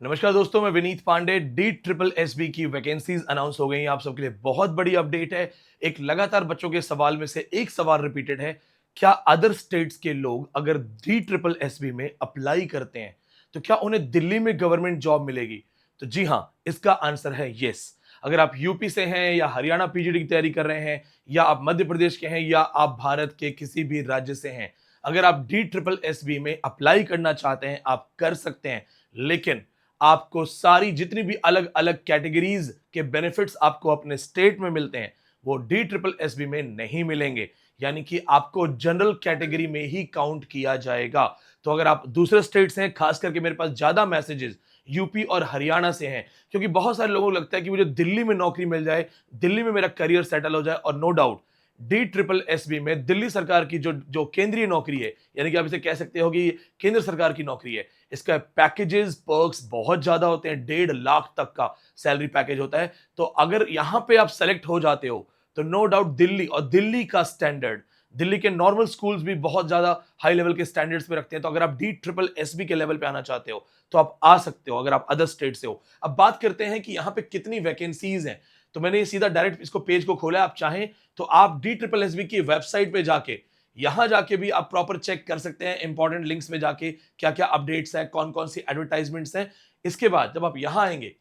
नमस्कार दोस्तों, मैं विनीत पांडे। DSSB की वैकेंसीज अनाउंस हो गई हैं। आप सबके लिए बहुत बड़ी अपडेट है। एक लगातार बच्चों के सवाल में से एक सवाल रिपीटेड है, क्या अदर स्टेट्स के लोग अगर DSSB में अप्लाई करते हैं तो क्या उन्हें दिल्ली में गवर्नमेंट जॉब मिलेगी? तो जी हाँ, इसका आंसर है यस। अगर आप यूपी से हैं या हरियाणा पीजीडी की तैयारी कर रहे हैं या आप मध्य प्रदेश के हैं या आप भारत के किसी भी राज्य से हैं, अगर आप DSSB में अप्लाई करना चाहते हैं, आप कर सकते हैं। लेकिन आपको सारी जितनी भी अलग अलग कैटेगरीज के बेनिफिट्स आपको अपने स्टेट में मिलते हैं, वो DSSB में नहीं मिलेंगे। यानी कि आपको जनरल कैटेगरी में ही काउंट किया जाएगा। तो अगर आप दूसरे स्टेट से हैं, खास करके मेरे पास ज्यादा मैसेजेस यूपी और हरियाणा से हैं, क्योंकि बहुत सारे लोगों को लगता है कि मुझे दिल्ली में नौकरी मिल जाए, दिल्ली में मेरा करियर सेटल हो जाए। और नो डाउट, DSSB में दिल्ली सरकार की जो जो केंद्रीय नौकरी है, यानी कि आप इसे कह सकते हो कि केंद्र सरकार की नौकरी है, इसका पैकेजेस पर्क्स बहुत ज्यादा होते हैं। 1.5 लाख तक का सैलरी पैकेज होता है। तो अगर यहां पे आप सेलेक्ट हो जाते हो तो नो डाउट दिल्ली, और दिल्ली का स्टैंडर्ड, दिल्ली के नॉर्मल स्कूल्स भी बहुत ज्यादा हाई लेवल के स्टैंडर्ड्स पे रखते हैं। तो अगर आप DSSB के लेवल पे आना चाहते हो तो आप आ सकते हो, अगर आप अदर स्टेट से हो। अब बात करते हैं कि यहाँ पे कितनी वैकेंसीज हैं। तो मैंने ये सीधा डायरेक्ट इसको पेज को खोला है। आप चाहें तो आप DSSB की वेबसाइट पे जाके, यहां जाके भी आप प्रॉपर चेक कर सकते हैं, इंपॉर्टेंट लिंक्स में जाके क्या क्या अपडेट्स हैं, कौन कौन सी एडवर्टाइजमेंट्स हैं। इसके बाद जब आप यहां आएंगे,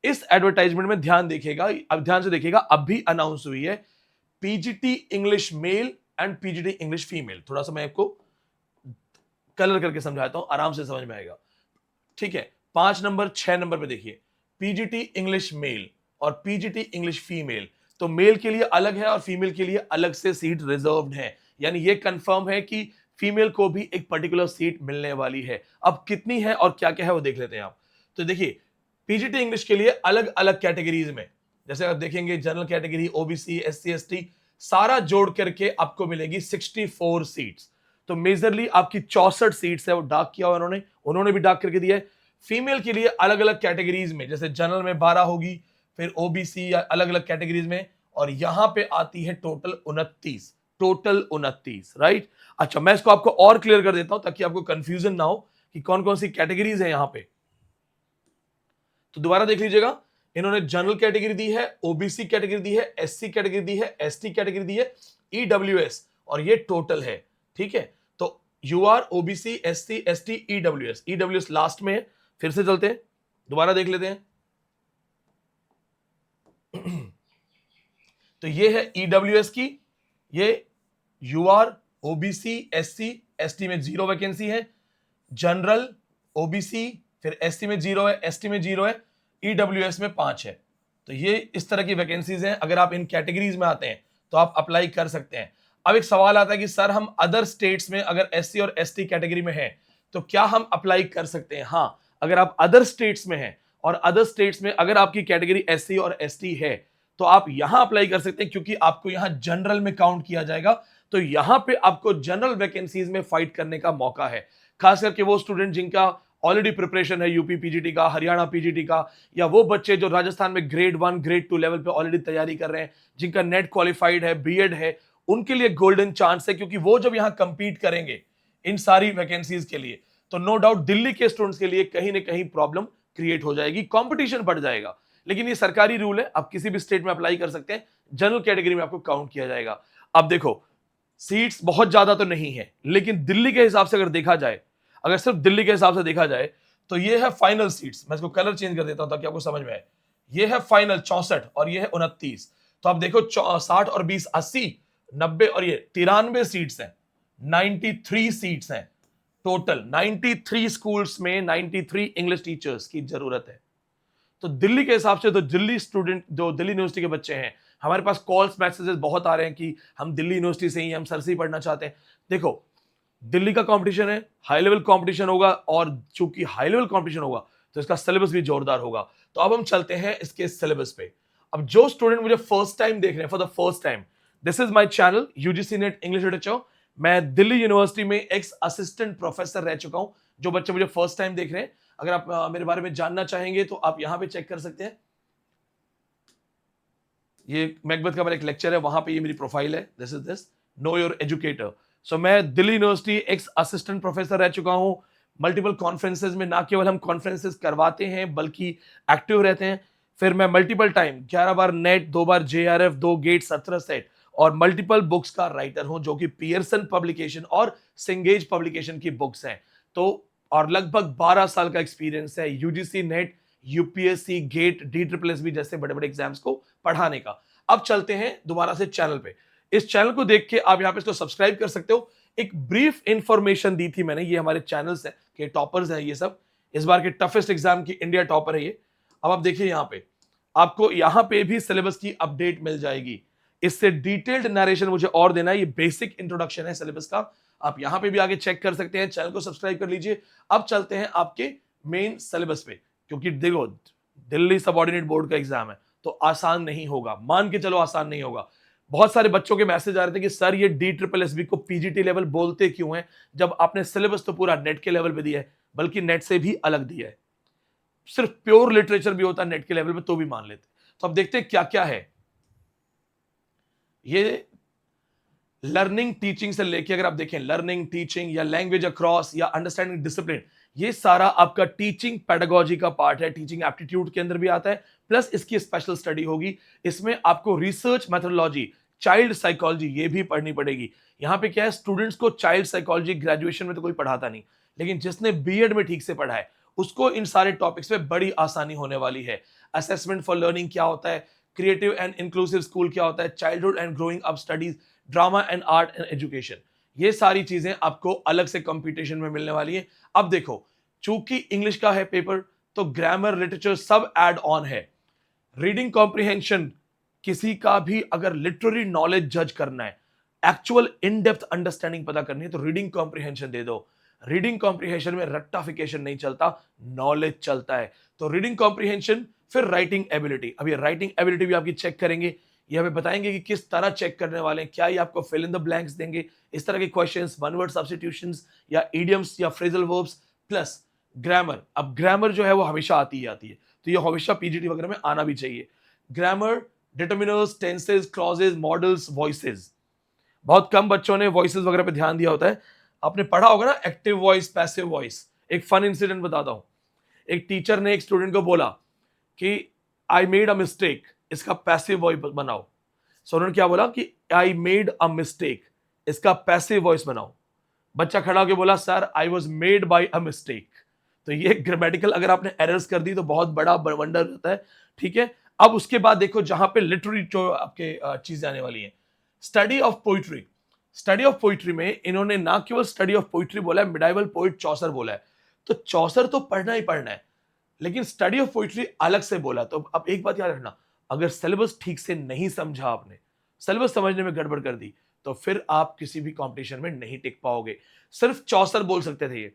इस एडवर्टाइजमेंट में ध्यान देखिएगा, अब ध्यान से देखिएगा, अभी अनाउंस हुई है PGT English male and PGT English female. थोड़ा सा मैं आपको कलर करके समझाता हूं, आराम से समझ में आएगा। ठीक है, 5 नंबर 6 नंबर पे देखिए, पीजीटी इंग्लिश मेल और पीजीटी इंग्लिश फीमेल। तो मेल के लिए अलग है और फीमेल के लिए अलग से सीट रिजर्व्ड है। यानी ये कंफर्म है कि फीमेल को भी एक पर्टिकुलर सीट मिलने वाली है। अब कितनी है और क्या क्या है वो देख लेते हैं आप। तो देखिए, पीजीटी इंग्लिश के लिए अलग अलग कैटेगरीज में, जैसे आप देखेंगे general category, OBC, SC, ST, सारा जोड़ करके आपको मिलेगी 64 सीट्स। तो मेजरली आपकी 64 सीट्स है, वो डार्क किया हुआ उन्होंने उन्होंने भी डार्क करके दिया है। फीमेल के लिए अलग अलग कैटेगरीज में, जैसे जनरल में 12 होगी, फिर ओबीसी या अलग अलग कैटेगरीज में, और यहां पे आती है टोटल 29। Total 29, right. अच्छा, मैं इसको आपको और क्लियर कर देता हूं ताकि आपको कंफ्यूजन ना हो कि कौन कौन सी कैटेगरीज है यहां पे। तो दोबारा देख लीजिएगा, इन्होंने जनरल कैटेगरी दी है, ओबीसी कैटेगरी दी है, एससी कैटेगरी दी है, एसटी कैटेगरी दी है, ईडब्ल्यूएस, और ये टोटल है। ठीक है, तो UR, OBC, SC, ST, EWS. EWS last में है। फिर से चलते हैं, दोबारा देख लेते हैं। तो ये है ईडब्ल्यूएस की, ये यूआर, ओबीसी, एससी, एसटी में 0 वैकेंसी है, जनरल, ओबीसी, फिर एससी में 0 है, एसटी में 0 है, ईडब्ल्यूएस में 5 है। तो ये इस तरह की वैकेंसीज हैं। अगर आप इन कैटेगरीज में आते हैं तो आप अप्लाई कर सकते हैं। अब एक सवाल आता है कि सर, हम अदर स्टेट्स में अगर एससी और एसटी कैटेगरी में हैं तो क्या हम अप्लाई कर सकते हैं? हाँ, अगर आप अदर स्टेट्स में हैं और अदर स्टेट्स में अगर आपकी कैटेगरी एससी और एसटी है तो आप यहां अप्लाई कर सकते हैं, क्योंकि आपको यहां जनरल में काउंट किया जाएगा। तो यहां पे आपको जनरल वैकेंसीज में फाइट करने का मौका है, खास करके वो स्टूडेंट जिनका ऑलरेडी प्रिपरेशन है यूपी पीजीटी का, हरियाणा पीजीटी का, या वो बच्चे जो राजस्थान में ग्रेड 1 ग्रेड 2 लेवल पे ऑलरेडी तैयारी कर रहे हैं, जिनका नेट क्वालिफाइड है, बीएड है, उनके लिए गोल्डन चांस है। क्योंकि वो जब यहां कंपीट करेंगे इन सारी वैकेंसीज के लिए, तो नो डाउट दिल्ली के स्टूडेंट्स के लिए कहीं ना कहीं प्रॉब्लम क्रिएट हो जाएगी, कंपटीशन बढ़ जाएगा। लेकिन ये सरकारी रूल है, आप किसी भी स्टेट में अप्लाई कर सकते हैं, जनरल कैटेगरी में आपको काउंट किया जाएगा। अब देखो, सीट्स बहुत ज्यादा तो नहीं है, लेकिन दिल्ली के हिसाब से अगर देखा जाए, अगर सिर्फ दिल्ली के हिसाब से देखा जाए, तो ये है फाइनल सीट्स। मैं इसको कलर चेंज कर देता हूं ताकि आपको समझ में आए। ये है फाइनल 64 और ये है 29। तो आप देखो, 60 और 20 80, 90 और ये 93 सीट्स हैं, 93 सीट्स हैं टोटल। 93 स्कूल्स में 93 इंग्लिश टीचर्स की जरूरत है। तो दिल्ली के हिसाब से, तो दिल्ली स्टूडेंट जो दिल्ली यूनिवर्सिटी के बच्चे हैं, हमारे पास कॉल्स मैसेजेस बहुत आ रहे हैं कि हम दिल्ली यूनिवर्सिटी से ही, हम सर से ही पढ़ना चाहते हैं। देखो, दिल्ली का कंपटीशन है, हाई लेवल कंपटीशन होगा, और चूंकि हाई लेवल कंपटीशन होगा तो इसका सिलेबस भी जोरदार होगा। तो अब हम चलते हैं इसके सिलेबस पे। अब जो स्टूडेंट मुझे फर्स्ट टाइम देख रहे हैं, for the first time, this is my channel UGC net English literature. मैं दिल्ली यूनिवर्सिटी में एक्स असिस्टेंट प्रोफेसर रह चुका हूं। जो बच्चे मुझे फर्स्ट टाइम देख रहे हैं, अगर आप मेरे बारे में जानना चाहेंगे तो आप यहां पे चेक कर सकते हैं। ये मैकबेथ का मेरा एक लेक्चर है, वहां पे ये मेरी प्रोफाइल है। This is this, know your educator. So मैं Delhi university ex assistant professor रह चुका हूं। मल्टीपल कॉन्फ्रेंसेज में ना केवल हम कॉन्फ्रेंसेज करवाते हैं बल्कि एक्टिव रहते हैं। फिर मैं मल्टीपल टाइम 11 बार नेट, 2 बार जेआरएफ, 2 गेट, 17 सेट और मल्टीपल बुक्स का राइटर हूं जो कि पियर्सन पब्लिकेशन और सिंगेज पब्लिकेशन की बुक्स हैं। तो और लगभग 12 साल का एक्सपीरियंस है UGC NET, UPSC, GATE, DSSS जैसे बड़े बड़े एग्जाम्स को पढ़ाने का। अब चलते हैं दोबारा से चैनल पे। इस चैनल को देख के आप यहाँ पे इसको सब्सक्राइब कर सकते हो। एक ब्रीफ इंफॉर्मेशन दी थी मैंने, ये हमारे चैनल्स हैं कि टॉपर्स हैं ये सब, इस बार के टफेस्ट एग्जाम की इंडिया टॉपर है ये। अब आप देखिए यहाँ पे आपको यहाँ पे भी सिलेबस की अपडेट मिल जाएगी। इससे डिटेल्ड नरेशन मुझे और देना है, ये बेसिक इंट्रोडक्शन है सिलेबस का। आप यहाँ पे भी आगे चेक कर सकते हैं, चैनल को सब्सक्राइब कर लीजिए। अब चलते हैं आपके मेन सिलेबस पे, क्योंकि देखो दिल्ली सबऑर्डिनेट बोर्ड का एग्जाम है तो आसान नहीं होगा, मान के चलो आसान नहीं होगा। बहुत सारे बच्चों के मैसेज आ रहे थे कि सर ये DSSS को पीजीटी लेवल बोलते क्यों हैं जब आपने सिलेबस तो पूरा नेट के लेवल पे दिया है, बल्कि नेट से भी अलग दिया है। सिर्फ प्योर लिटरेचर भी होता नेट के लेवल पे तो भी मान लेते। तो अब देखते हैं क्या क्या है ये। लर्निंग टीचिंग से लेके अगर आप देखें लर्निंग टीचिंग या लैंग्वेज अक्रॉस या अंडरस्टैंडिंग डिसिप्लिन, ये सारा आपका टीचिंग पेडागोजी का पार्ट है, टीचिंग एप्टीट्यूड के अंदर भी आता है। प्लस इसकी स्पेशल स्टडी होगी, इसमें आपको रिसर्च मेथोडोलॉजी, चाइल्ड साइकोलॉजी ये भी पढ़नी पड़ेगी। यहाँ पे क्या है, स्टूडेंट्स को चाइल्ड साइकोलॉजी ग्रेजुएशन में तो कोई पढ़ाता नहीं, लेकिन जिसने बीएड में ठीक से पढ़ा है उसको इन सारे टॉपिक्स पे बड़ी आसानी होने वाली है। असेसमेंट फॉर लर्निंग क्या होता है, क्रिएटिव एंड इंक्लूसिव स्कूल क्या होता है, childhood and growing up studies, drama and art and education, ये सारी चीजें आपको अलग से कंपटीशन में मिलने वाली है। अब देखो चूंकि इंग्लिश का है पेपर तो ग्रामर, लिटरेचर सब ऐड ऑन है। रीडिंग कॉम्प्रिहेंशन, किसी का भी अगर लिटरेरी नॉलेज जज करना है, एक्चुअल इन डेप्थ अंडरस्टैंडिंग पता करनी है तो रीडिंग कॉम्प्रिहेंशन दे दो। रीडिंग कॉम्प्रिहेंशन में रट्टाफिकेशन नहीं चलता, नॉलेज चलता है। तो रीडिंग कॉम्प्रिहेंशन, फिर राइटिंग एबिलिटी। अब ये राइटिंग एबिलिटी भी आपकी चेक करेंगे, ये हमें बताएंगे कि किस तरह चेक करने वाले हैं, क्या ये आपको फिल इन द ब्लैंक्स देंगे, इस तरह के क्वेश्चंस, वन वर्ड सब्स्टिट्यूशंस या इडियम्स या फ्रेजल वर्ब्स, प्लस ग्रामर। अब ग्रामर जो है वो हमेशा आती ही आती है, तो ये हमेशा पीजीटी वगैरह में आना भी चाहिए। Grammar, determiners, tenses, clauses, models, voices. बहुत कम बच्चों ने वॉइसेस वगैरह पे ध्यान दिया होता है। आपने पढ़ा होगा ना एक्टिव वॉइस, पैसिव वॉइस। एक फन इंसिडेंट बताता हूं। एक टीचर ने एक स्टूडेंट को बोला कि आई मेड अ मिस्टेक, इसका पैसिव वॉइस बनाओ। सो उन्होंने क्या बोला कि आई मेड अ मिस्टेक, इसका पैसिव वॉइस बनाओ। बच्चा खड़ा होकर बोला sir I was made by a mistake. तो ये ग्रामेटिकल अगर आपने एरर्स कर दी तो बहुत बड़ा वंडर होता है, ठीक है। अब उसके बाद देखो जहां पे लिटरेरी जो आपके चीजें आने वाली हैं, study of poetry. Study of poetry में इन्होंने ना केवल स्टडी ऑफ पोइट्री बोला है, मिडाइवल पोइट चौसर बोला है। तो चौसर तो पढ़ना ही पढ़ना है, लेकिन स्टडी ऑफ पोइट्री अलग से बोला। तो अब एक बात याद रखना, अगर सिलेबस ठीक से नहीं समझा आपने, सिलेबस समझने में गड़बड़ कर दी, तो फिर आप किसी भी कंपटीशन में नहीं टिक पाओगे। सिर्फ चौसर बोल सकते थे ये,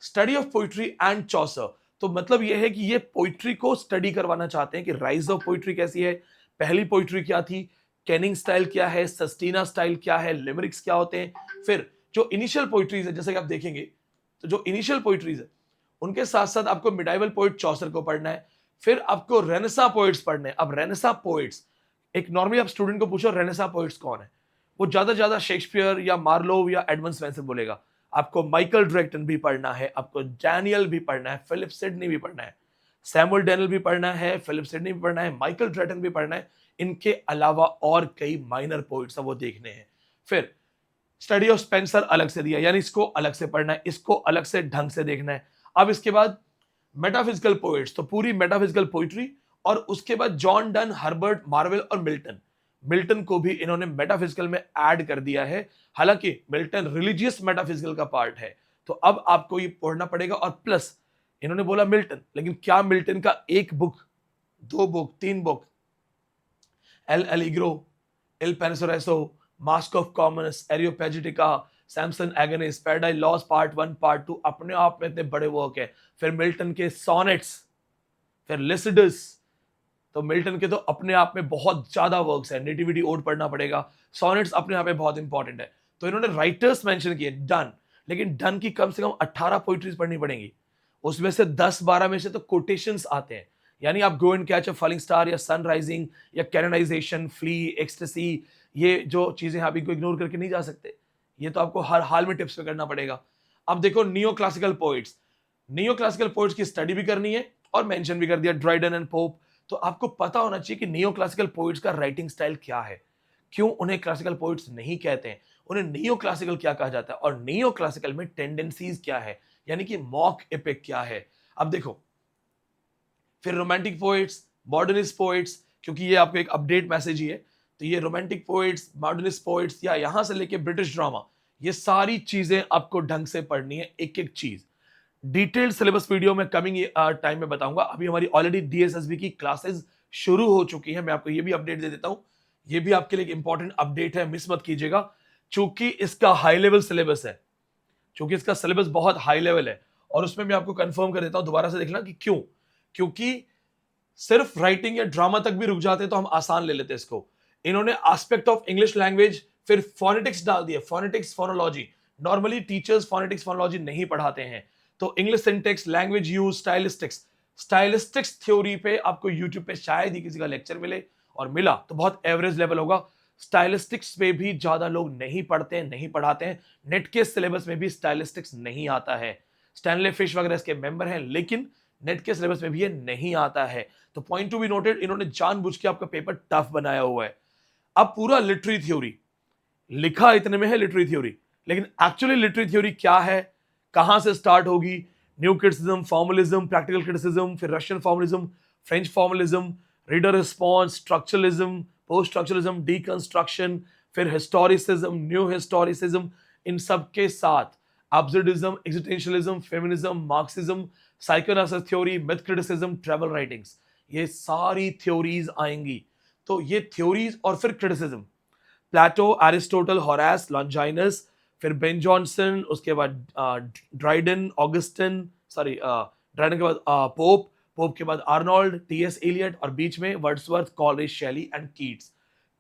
स्टडी ऑफ पोइट्री एंड चौसर। तो मतलब ये है कि ये पोइट्री को स्टडी करवाना चाहते हैं कि राइज ऑफ पोइट्री कैसी है, पहली पोइट्री क्या थी, कैनिंग स्टाइल क्या है, सस्टीना स्टाइल क्या है, लिमरिक्स क्या होते हैं। फिर जो इनिशियल पोइट्रीज है, जैसे कि आप देखेंगे तो जो इनिशियल पोइट्रीज है उनके साथ साथ आपको मिडाइवल पोइट चौसर को पढ़ना है। फिर आपको रेनेसा पोइट्स पढ़ने हैं। अब रेनेसा पोइट्स, एक नॉर्मली आप स्टूडेंट को पूछो रेनेसा पोइट्स कौन है, वो ज्यादा ज्यादा शेक्सपियर या मार्लोव या एडमंड स्पेंसर बोलेगा। आपको माइकल ड्रेक्टन भी पढ़ना है, आपको डैनियल भी पढ़ना है, फिलिप सिडनी भी पढ़ना है, सैमुअल डैनियल भी पढ़ना है, फिलिप सिडनी भी पढ़ना है, माइकल ड्रेटन भी पढ़ना है। इनके अलावा और कई माइनर पोइट्स वो देखने हैं। फिर स्टडी ऑफ स्पेंसर अलग से दिया, यानी इसको अलग से पढ़ना है, इसको अलग से ढंग से देखना है। अब इसके बाद मेटाफिजिकल पोइट्स, तो पूरी मेटाफिजिकल पोइट्री, और उसके बाद जॉन डन, हर्बर्ट, मार्वेल और मिल्टन। मिल्टन को भी इन्होंने मेटाफिजिकल में ऐड कर दिया है, हालांकि मिल्टन रिलीजियस मेटाफिजिकल का पार्ट है। तो अब आपको ये पढ़ना पड़ेगा। और प्लस इन्होंने बोला मिल्टन, लेकिन क्या मिल्टन का एक बुक, दो बुक, तीन book, L'Allegro, Il Penseroso, masque of Comus, Areopagitica, Samson Agonistes, Paradise Lost part 1 part 2 अपने आप में इतने बड़े वर्क है। फिर मिल्टन के सोनेट्स, फिर लिसिडस। तो मिल्टन के तो अपने आप में बहुत ज्यादा वर्क्स है। नेटिविटी ओड पढ़ना पड़ेगा, सोनेट्स अपने आप में बहुत इंपॉर्टेंट है। तो इन्होंने राइटर्स मेंशन किए डन, लेकिन डन की कम से कम 18 पोइट्रीज पढ़नी पड़ेंगी। उसमें से 10-12 में से तो कोटेशंस आते हैं, यानी आप go and catch a falling star या सन राइजिंग या कैनोनाइजेशन, फ्ली, एक्सटेसी, ये जो चीजें आप इनको इग्नोर करके नहीं जा सकते। ये तो आपको हर हाल में टिप्स पे करना पड़ेगा। अब देखो neo classical poets, neo classical poets की स्टडी भी करनी है और मेंशन भी कर दिया ड्राइडन एंड पोप। तो आपको पता होना चाहिए कि नियो क्लासिकल पोइट्स का राइटिंग स्टाइल क्या है, क्यों उन्हें क्लासिकल पोइट्स नहीं कहते हैं, उन्हें नियो क्लासिकल क्या कहा जाता है, और नियो क्लासिकल में टेंडेंसीज क्या है, यानी कि मॉक एपिक क्या है। अब देखो, फिर रोमांटिक पोइट्स, मॉडर्निस्ट पोइट्स, क्योंकि ये आपको एक अपडेट मैसेज ही है, तो ये रोमांटिक पोइट्स, मॉडर्निस्ट पोइट्स, या यहां से लेके ब्रिटिश ड्रामा, ये सारी चीजें आपको ढंग से पढ़नी है, एक एक चीज। डिटेल्ड सिलेबस वीडियो में कमिंग टाइम में बताऊंगा। अभी हमारी ऑलरेडी डीएसएसबी की क्लासेस शुरू हो चुकी है, मैं आपको ये भी अपडेट दे देता हूं। ये भी आपके लिए एक इंपॉर्टेंट अपडेट है, मिस मत कीजिएगा। चूंकि इसका हाई लेवल सिलेबस है, चूंकि इसका सिलेबस बहुत हाई लेवल है, और उसमें मैं आपको कंफर्म कर देता हूं, दोबारा से देखना कि क्यों। क्योंकि सिर्फ राइटिंग या ड्रामा तक भी रुक जाते तो हम आसान ले लेते इसको। इन्होंने एस्पेक्ट ऑफ इंग्लिश लैंग्वेज, फिर फोनेटिक्स डाल दिया, phonetics phonology. Normally teachers phonetics phonology नहीं पढ़ाते हैं, तो English syntax, language use, stylistics theory पे आपको यूट्यूब पे शायद ही किसी का लेक्चर मिले, और मिला तो बहुत एवरेज लेवल होगा। स्टाइलिस्टिक्स पे भी ज्यादा लोग नहीं पढ़ते हैं, नहीं पढ़ाते हैं। नेट के सिलेबस में भी स्टाइलिस्टिक्स नहीं आता है। स्टैनले फिश वगैरह इसके मेंबर हैं, लेकिन नेट के सिलेबस में भी ये नहीं आता है। तो पॉइंट टू बी नोटेड, इन्होंने जानबूझ के आपका पेपर टफ बनाया हुआ है। अब पूरा लिटरेरी थ्योरी लिखा इतने में है, लिटरेरी थ्योरी, लेकिन एक्चुअली लिटरेरी थ्योरी क्या है, कहां से स्टार्ट होगी, new criticism, formalism, practical criticism, फिर Russian formalism, French formalism, reader response, structuralism, post structuralism, deconstruction, फिर हिस्टोरिसिज्म, न्यू हिस्टोरिसिज्म, इन सब के साथ absurdism, existentialism, feminism, Marxism, psychoanalysis theory, myth criticism, travel writings, ये सारी थ्योरीज आएंगी। तो ये थ्योरीज और फिर criticism, Plato, Aristotle, Horace, Longinus, फिर बेन जॉनसन, उसके बाद ड्राइडन, ऑगस्टिन, सॉरी ड्राइडन के बाद पोप, पोप के बाद आर्नोल्ड, टीएस एलियट, और बीच में Wordsworth, Coleridge, Shelley and Keats.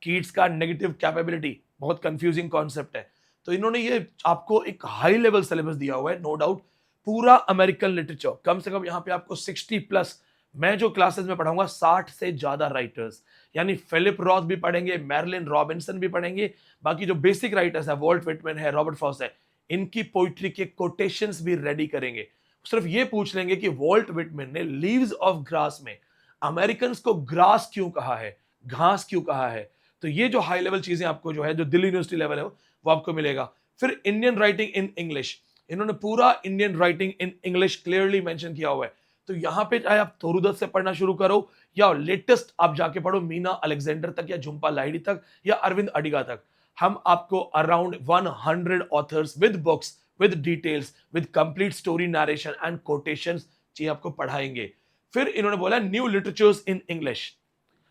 Keats का नेगेटिव कैपेबिलिटी बहुत कंफ्यूजिंग कॉन्सेप्ट है। तो इन्होंने ये आपको एक हाई लेवल सिलेबस दिया हुआ है, नो डाउट। पूरा अमेरिकन लिटरेचर, कम से कम यहाँ पे आपको 60 प्लस, मैं जो क्लासेस में पढ़ाऊंगा 60 से ज्यादा राइटर्स, यानी फिलिप रॉथ भी पढ़ेंगे, मैरिलिन रॉबिन्सन भी पढ़ेंगे, बाकी जो बेसिक राइटर्स है, वॉल्ट विटमैन है, रॉबर्ट फ्रॉस्ट है, इनकी पोइट्री के कोटेशंस भी रेडी करेंगे। सिर्फ ये पूछ लेंगे कि वॉल्ट विटमैन ने लीव्स ऑफ ग्रास में अमेरिकन को ग्रास क्यों कहा है, घास क्यों कहा है। तो ये जो हाई लेवल चीजें आपको जो है, जो दिल्ली यूनिवर्सिटी लेवल है, वो आपको मिलेगा। फिर इंडियन राइटिंग इन इंग्लिश, इन्होंने पूरा Indian writing in English clearly mention किया हुआ है। तो यहां पे चाहे आप थोरुदत्त से पढ़ना शुरू करो, या लेटेस्ट आप जाके पढ़ो मीना अलेक्जेंडर तक, या झुंपा लाहिड़ी तक, या अरविंद अडिगा तक, हम आपको around 100 authors with books, with details, with complete story narration and quotations ये आपको पढ़ाएंगे। फिर इन्होंने बोला न्यू लिटरेचर्स इन इंग्लिश।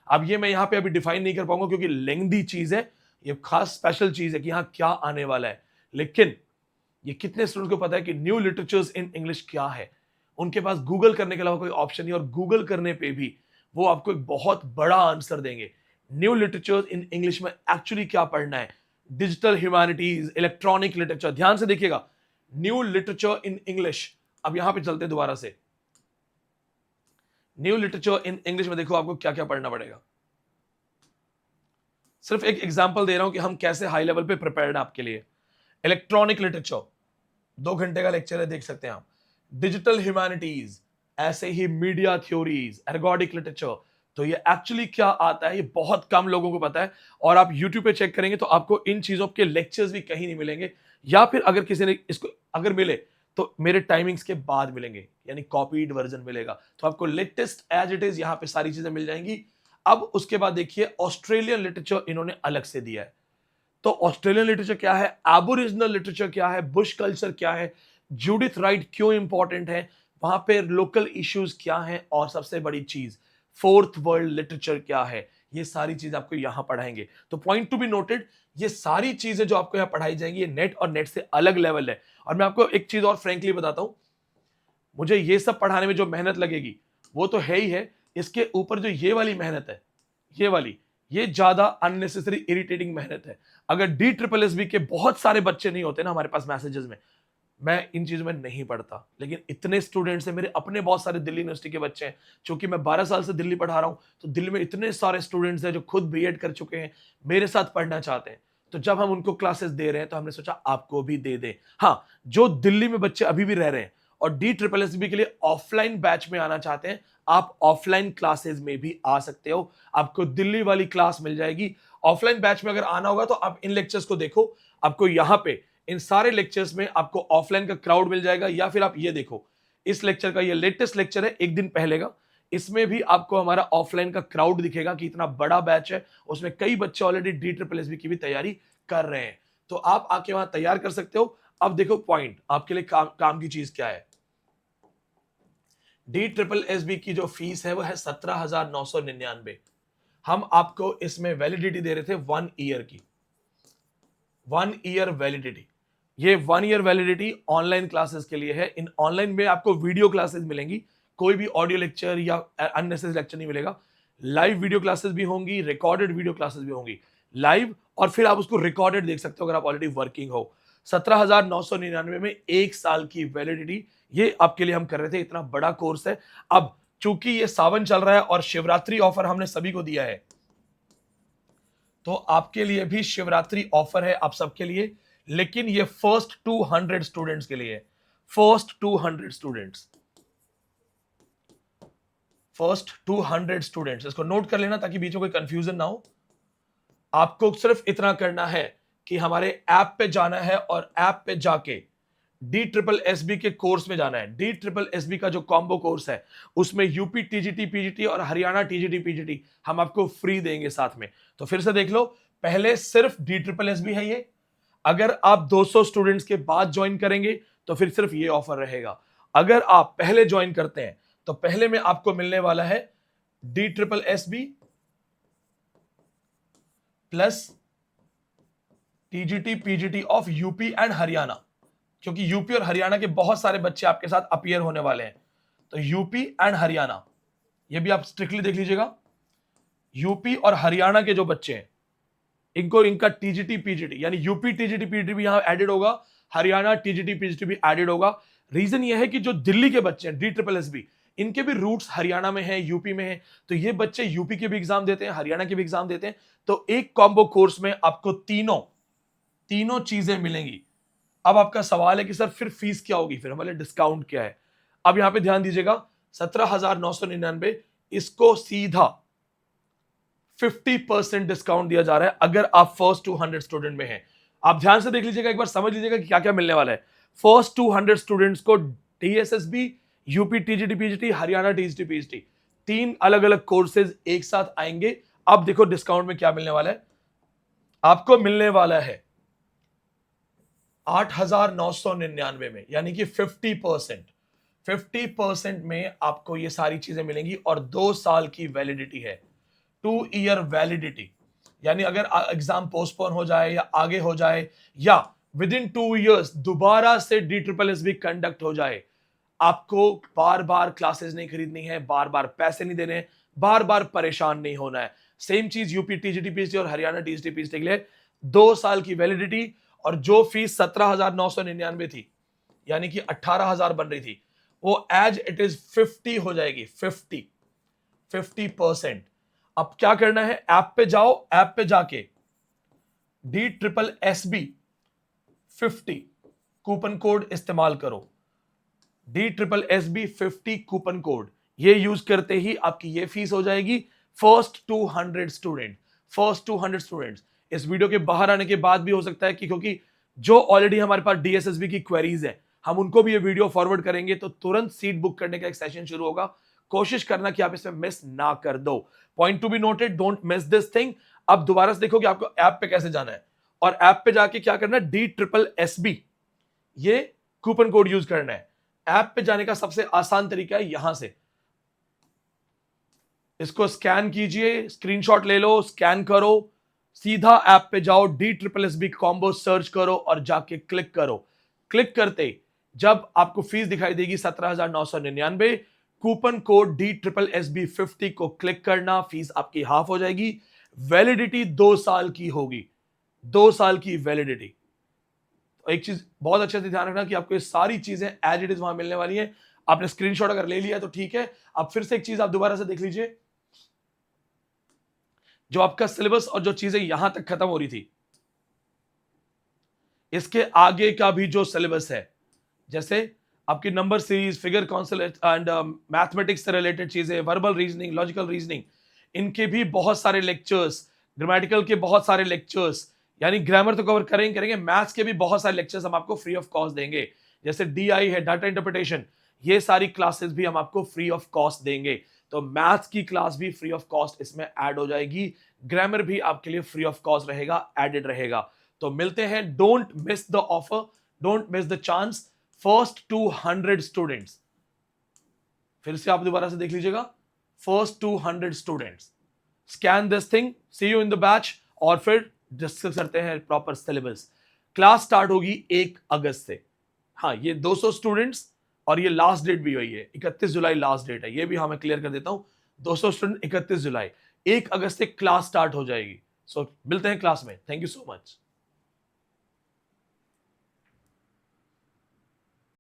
अब ये मैं यहां पे अभी डिफाइन नहीं कर पाऊंगा क्योंकि लेंथी चीज है, ये खास स्पेशल चीज है कि यहां क्या आने वाला है। लेकिन ये कितने स्टूडेंट को पता है कि न्यू लिटरेचर्स इन इंग्लिश क्या है? उनके पास गूगल करने के अलावा कोई ऑप्शन नहीं, और गूगल करने पे भी वो आपको एक बहुत बड़ा आंसर देंगे। न्यू लिटरेचर इन इंग्लिश में एक्चुअली क्या पढ़ना है, डिजिटल ह्यूमैनिटीज, इलेक्ट्रॉनिक लिटरेचर, ध्यान से देखिएगा, न्यू लिटरेचर इन इंग्लिश। अब यहां पे चलते हैं दोबारा से, न्यू लिटरेचर इन इंग्लिश में देखो आपको क्या क्या पढ़ना पड़ेगा। सिर्फ एक एग्जांपल दे रहा हूं कि हम कैसे हाई लेवल पे प्रिपेयर्ड हैं आपके लिए। इलेक्ट्रॉनिक लिटरेचर 2 घंटे का लेक्चर है, देख सकते हैं आप। डिजिटल ह्यूमैनिटीज, ऐसे ही मीडिया थ्योरीज, एर्गोडिक लिटरेचर। तो ये एक्चुअली क्या आता है ये बहुत कम लोगों को पता है, और आप YouTube पे चेक करेंगे तो आपको इन चीजों के लेक्चर्स भी कहीं नहीं मिलेंगे, या फिर अगर किसी ने इसको अगर मिले तो मेरे टाइमिंग्स के बाद मिलेंगे, यानी कॉपीड वर्जन मिलेगा। तो आपको लेटेस्ट एज इट इज यहाँ पे सारी चीजें मिल जाएंगी। अब उसके बाद देखिए ऑस्ट्रेलियन लिटरेचर इन्होंने अलग से दिया है। तो ऑस्ट्रेलियन लिटरेचर क्या है, एबोरिजिनल लिटरेचर क्या है, बुश कल्चर क्या है, जूडिथ राइट क्यों इंपॉर्टेंट है, वहां पे लोकल इश्यूज क्या हैं, और सबसे बड़ी चीज फोर्थ वर्ल्ड लिटरेचर क्या है, ये सारी चीज आपको यहां पढ़ाएंगे। तो पॉइंट टू बी नोटेड, ये सारी चीजें जो आपको यहां पढ़ाई जाएंगी ये नेट और नेट से अलग लेवल है। और मैं आपको एक चीज और फ्रेंकली बताता हूं, मुझे ये सब पढ़ाने में जो मेहनत लगेगी वो तो है ही है, इसके ऊपर जो ये वाली मेहनत है, ये वाली, ये ज्यादा अननेसेसरी इरिटेटिंग मेहनत है। अगर DSSB के बहुत सारे बच्चे नहीं होते ना हमारे पास मैसेजेस में, मैं इन चीजों में नहीं पढ़ता। लेकिन इतने स्टूडेंट्स हैं, मेरे अपने बहुत सारे दिल्ली यूनिवर्सिटी के बच्चे हैं, क्योंकि मैं 12 साल से दिल्ली पढ़ा रहा हूं, तो दिल्ली में इतने सारे स्टूडेंट्स हैं जो खुद बीएड कर चुके हैं, मेरे साथ पढ़ना चाहते हैं। तो जब हम उनको क्लासेस दे रहे हैं तो हमने सोचा आपको भी दे दें। हाँ, जो दिल्ली में बच्चे अभी भी रह रहे हैं और डी ट्रिपल एस बी के लिए ऑफलाइन बैच में आना चाहते हैं, आप ऑफलाइन क्लासेस में भी आ सकते हो। आपको दिल्ली वाली क्लास मिल जाएगी। ऑफलाइन बैच में अगर आना होगा तो आप इन लेक्चर्स को देखो, आपको यहां पे इन सारे लेक्चर्स में आपको ऑफलाइन का क्राउड मिल जाएगा। या फिर आप ये देखो, इस लेक्चर का ये लेटेस्ट लेक्चर है, एक दिन पहले का, इसमें भी आपको हमारा ऑफलाइन का क्राउड दिखेगा कि इतना बड़ा बैच है, उसमें कई बच्चे already D triple S B की भी तैयारी कर रहे हैं, तो आप आके वहां तैयार कर सकते हो। अब देखो पॉइंट आपके लिए काम की चीज क्या है। डी ट्रिपल एस बी की जो फीस है वो है 17,999। हम आपको इसमें वैलिडिटी दे रहे थे 1 ईयर की, 1 ईयर वैलिडिटी। ये 1 ईयर वैलिडिटी ऑनलाइन क्लासेस के लिए है। इन ऑनलाइन में आपको वीडियो क्लासेस मिलेंगी, कोई भी ऑडियो लेक्चर या अननेसेसरी लेक्चर नहीं मिलेगा। लाइव वीडियो क्लासेस भी होंगी, रिकॉर्डेड वीडियो क्लासेस भी होंगी लाइव, और फिर आप उसको रिकॉर्डेड देख सकते हो अगर आप ऑलरेडी वर्किंग हो। 17,999 में 1 साल की वैलिडिटी, ये आपके लिए हम कर रहे थे, इतना बड़ा कोर्स है। अब चूंकि ये सावन चल रहा है और शिवरात्रि ऑफर हमने सभी को दिया है, तो आपके लिए भी शिवरात्रि ऑफर है आप सबके लिए, लेकिन ये फर्स्ट 200 स्टूडेंट्स के लिए है। फर्स्ट 200 स्टूडेंट्स, फर्स्ट 200 स्टूडेंट्स, इसको नोट कर लेना ताकि बीच में कोई कंफ्यूजन ना हो। आपको सिर्फ इतना करना है कि हमारे ऐप पे जाना है और ऐप पे जाके डी ट्रिपल एस बी के कोर्स में जाना है। डी ट्रिपल एस बी का जो कॉम्बो कोर्स है उसमें यूपी टीजीटी पीजीटी और हरियाणा टीजीटी पीजीटी हम आपको फ्री देंगे साथ में। तो फिर से देख लो, पहले सिर्फ डी ट्रिपल एस बी है ये, अगर आप 200 स्टूडेंट्स के बाद ज्वाइन करेंगे तो फिर सिर्फ ये ऑफर रहेगा। अगर आप पहले ज्वाइन करते हैं तो पहले में आपको मिलने वाला है D triple S B plus TGT PGT of UP and Haryana, क्योंकि यूपी और हरियाणा के बहुत सारे बच्चे आपके साथ अपीयर होने वाले हैं। तो यूपी एंड हरियाणा, ये भी आप स्ट्रिक्टली देख लीजिएगा, यूपी और हरियाणा के जो बच्चे हैं इनको इनका टीजीटी पीजीटी यानी यूपी टीजीटी पीजीटी भी यहां एडेड होगा, हरियाणा टीजीटी पीजीटी भी एडेड होगा। रीजन यह है कि जो दिल्ली के बच्चे हैं डी ट्रिपल एस बी, इनके भी रूट्स हरियाणा में है, यूपी में है, तो ये बच्चे यूपी के भी एग्जाम देते हैं, हरियाणा के भी एग्जाम देते हैं। तो एक कॉम्बो कोर्स में आपको तीनों चीजें मिलेंगी। अब आपका सवाल है कि सर फिर फीस क्या होगी, फिर हमारे डिस्काउंट क्या है। अब यहां पे ध्यान दीजिएगा, 17,999, इसको सीधा 50% डिस्काउंट दिया जा रहा है अगर आप फर्स्ट 200 स्टूडेंट में हैं। आप ध्यान से देख लीजिएगा, एक बार समझ लीजिएगा कि क्या क्या मिलने वाला है। फर्स्ट 200 स्टूडेंट्स को DSSB, UP TGT PGT, Haryana TGT PGT, 3 अलग अलग कोर्सेज एक साथ आएंगे। अब देखो डिस्काउंट में क्या मिलने वाला है, आपको मिलने वाला है 8,999 में, यानी कि 50% में आपको ये सारी चीजें मिलेंगी और 2 साल की वैलिडिटी है, 2 ईयर वैलिडिटी। यानी अगर एग्जाम पोस्टपोन हो जाए या आगे हो जाए या विद इन 2 इयर्स दोबारा से D triple S B conduct हो जाए, आपको बार बार क्लासेस नहीं खरीदनी है, बार बार पैसे नहीं देने, बार बार परेशान नहीं होना है। सेम चीज यूपी टीजीटी पीजीटी और हरियाणा टीजीटी पीजीटी के लिए 2 साल की वैलिडिटी, और जो फीस 17,999 थी यानी कि 18,000 बन रही थी, वो एज इट इज 50 हो जाएगी, 50%। अब क्या करना है, ऐप पे जाओ, ऐप पे जाके D triple S B 50 coupon code इस्तेमाल करो, D triple S B 50 coupon code, ये यूज करते ही आपकी ये फीस हो जाएगी। फर्स्ट 200 स्टूडेंट्स, इस वीडियो के बाहर आने के बाद भी हो सकता है कि क्योंकि जो ऑलरेडी हमारे पास डीएसएसबी की क्वेरीज है हम उनको भी ये वीडियो फॉरवर्ड करेंगे, तो तुरंत सीट बुक करने का एक सेशन शुरू होगा। कोशिश करना कि आप इसमें मिस ना कर दो। Point to be noted, don't miss this thing. अब दोबारा से देखो कि आपको ऐप पे कैसे जाना है, और ऐप पे जाके क्या करना है, डी ट्रिपल एस बी ये कूपन कोड यूज करना है। ऐप पे जाने का सबसे आसान तरीका है, यहां से इसको स्कैन कीजिए, स्क्रीनशॉट ले लो, स्कैन करो, सीधा ऐप पे जाओ, D triple S B combo search करो और जाके क्लिक करो। क्लिक करते जब आपको फीस दिखाई देगी 17,999, coupon code D triple S B 50 को क्लिक करना, फीस आपकी हाफ हो जाएगी। वैलिडिटी 2 साल की होगी, 2 साल की वैलिडिटी। तो एक चीज बहुत अच्छे से ध्यान रखना कि आपको ये सारी चीजें एज इट इज वहां मिलने वाली है। आपने स्क्रीनशॉट अगर ले लिया तो ठीक है। अब फिर से एक चीज आप दोबारा से देख लीजिए, जो आपका सिलेबस और जो चीजें यहां तक खत्म हो रही थी, इसके आगे का भी जो सिलेबस है, जैसे आपकी number series, figure consulate and mathematics से रिलेटेड चीजें, वर्बल रीजनिंग, लॉजिकल रीजनिंग, इनके भी बहुत सारे लेक्चर्स, ग्रामेटिकल के बहुत सारे लेक्चर्स, यानी ग्रामर तो कवर करेंगे करेंगे, मैथ्स के भी बहुत सारे लेक्चर्स हम आपको फ्री ऑफ कॉस्ट देंगे। जैसे डीआई है, डाटा इंटरप्रिटेशन, ये सारी क्लासेस भी हम आपको फ्री ऑफ कॉस्ट देंगे। तो मैथ्स की क्लास भी फ्री ऑफ कॉस्ट इसमें ऐड हो जाएगी, ग्रामर भी आपके लिए फ्री ऑफ कॉस्ट रहेगा, एडेड रहेगा। तो मिलते हैं, don't miss the offer, don't miss the chance. First 200 students, फिर से आप दोबारा से देख लीजिएगा, first 200 students scan this thing, see you in the batch, और फिर डिस्कस करते हैं प्रॉपर सिलेबस। क्लास स्टार्ट होगी 1 अगस्त से। हाँ, ये 200 स्टूडेंट्स, और ये लास्ट डेट भी वही है, 31 जुलाई लास्ट डेट है, ये भी हमें क्लियर कर देता हूं। 200 स्टूडेंट 31 जुलाई, 1 अगस्त से क्लास स्टार्ट हो जाएगी। सो मिलते हैं क्लास में। Thank you so much.